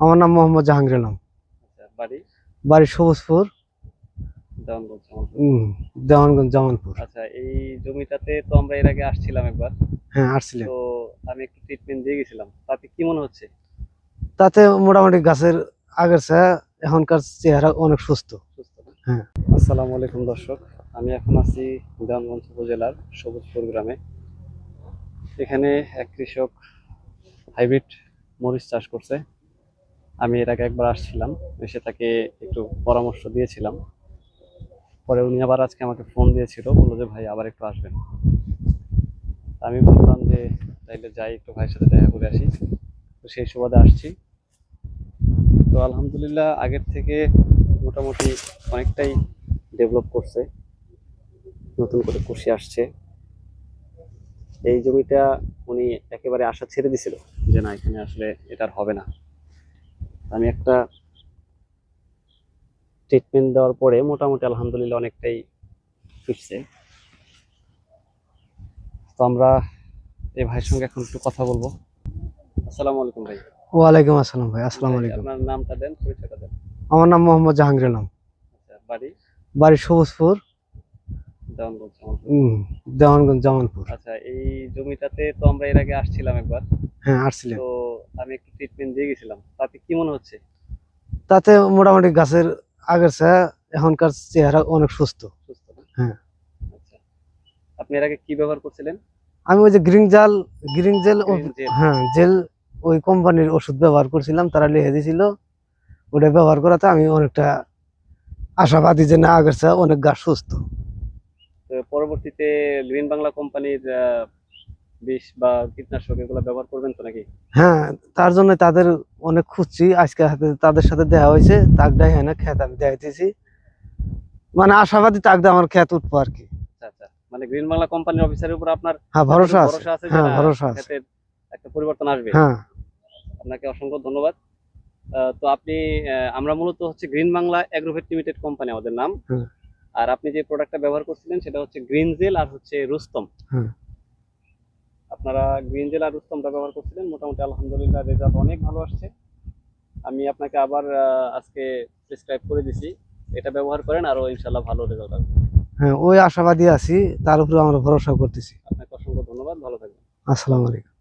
আমার নাম মোহাম্মদ জাহাঙ্গীর আলম। আচ্ছা, বাড়ি বাড়ি সবুজপুর, দেওয়ানগঞ্জ, জামালপুর। দেওয়ানগঞ্জ, জামালপুর। আচ্ছা, এই জমিটাতে তো আমরা এর আগে আসছিলাম একবার। হ্যাঁ, আসছিলেন। তো আমি একটু ট্রিটমেন্ট দিয়ে গেছিলাম, তাতে কি মনে হচ্ছে? তাতে মোটামুটি গাছের আগের চেয়ে এখনকার চেহারা অনেক সুস্থ। সুস্থ না? হ্যাঁ। আসসালামু আলাইকুম দর্শক, আমি এখন আছি দেওয়ানগঞ্জ উপজেলার সবুজপুর গ্রামে। এখানে এক কৃষক হাইব্রিড মরিচ চাষ করছে। আমি এর আগে একবার আসছিলাম, এসে তাকে একটু পরামর্শ দিয়েছিলাম। পরে উনি আবার আজকে আমাকে ফোন দিয়েছিল, বললো যে ভাই আবার একটু আসবেন। আমি ভাবলাম যে তাইলে যাই, একটু ভাইয়ের সাথে দেখা করে আসি। তো সেই সুবাদে আসছি। তো আলহামদুলিল্লাহ আগের থেকে মোটামুটি অনেকটাই ডেভেলপ করছে, নতুন করে কুশি আসছে। এই জমিটা উনি একেবারে আশা ছেড়ে দিছিল যে না, এখানে আসলে এটা আর হবে না। আমি একটা ট্রিটমেন্ট দেওয়ার পরে মোটামুটি আলহামদুলিল্লাহ অনেকটাই ফিরছে। তো আমরা এই ভাইয়ের সঙ্গে এখন একটু কথা বলবো। আসসালামু আলাইকুম ভাই। ওয়ালাইকুম আসসালাম ভাই। আসসালামু ভাই, আলাইকুম। আপনার নামটা দেন, পরিচয়টা দেন। আমার নাম মোহাম্মদ জাহাঙ্গীর আলম। আচ্ছা, বাড়ি বাড়ি সবুজপুর, দেওয়ানগঞ্জ, জামালপুর। দেওয়ানগঞ্জ, জামালপুর। আচ্ছা, এই জমিটাতে তো আমরা এর আগে আসছিলাম একবার। হ্যাঁ, আসছিলেন। তো আমি একটু ট্রিটমেন্ট দিয়ে গেছিলাম, তাতে কি মনে হচ্ছে? তাতে মোটামুটি গাছের আগের চেয়ে এখনকার চেহারা অনেক সুস্থ। সুস্থ না? হ্যাঁ। আচ্ছা, আপনি এর আগে কি ব্যবহার করছিলেন? আমি ওই যে গ্রিন জেল, গ্রিন জেল। হ্যাঁ জেল, ওই কোম্পানির ওষুধ ব্যবহার করছিলাম, তারা লিখে দিয়েছিল। ওটা ব্যবহার করাতে আমি অনেকটা আশাবাদী যে না, আগের চেয়ে অনেক গাছ সুস্থ। তো পরবর্তীতে গ্রিন বাংলা কোম্পানির বিষ বা কীটনাশক এগুলো ব্যবহার করবেন তো নাকি? হ্যাঁ, তার জন্য তাদের অনেক খুঁজছি। আজকে হাতে তাদের সাথে দেখা হয়েছে, তাক দেয় হ্যাঁ না, খেত আমি দেখাইতেছি। মানে আশাবাদী তাক দিয়ে আমার খেত উঠবো আর কি। আচ্ছা আচ্ছা, মানে গ্রিন বাংলা কোম্পানির অফিসারের উপর আপনার হ্যাঁ, ভরসা আছে। ভরসা আছে যে হ্যাঁ, না, ভরসা আছে। ক্ষেতের একটা পরিবর্তন আসবে। হ্যাঁ। আপনাকে অসংখ্য ধন্যবাদ। তো আপনি আমরা মূলত হচ্ছে green Bangla Agrovet limited company আমাদের নাম। হ্যাঁ। আর আপনি যে প্রোডাক্টটা ব্যবহার করছিলেন সেটা হচ্ছে গ্রিন জেল আর হচ্ছে রুস্তম। হ্যাঁ। আপনারা গ্রিন জেল আর রুস্তমটা ব্যবহার করছিলেন, মোটামুটি আলহামদুলিল্লাহ রেজাল্ট অনেক ভালো আসছে। আমি আপনাকে আবার আজকে প্রেসক্রাইব করে দিছি, এটা ব্যবহার করেন, আরো ইনশাল্লাহ ভালো রেজাল্ট আসবে। হ্যাঁ, ওই আশাবাদী আছি, তার উপরে আমরা ভরসা করতেছি। আপনাকে অসংখ্য ধন্যবাদ, ভালো থাকবেন। আসসালামু আলাইকুম।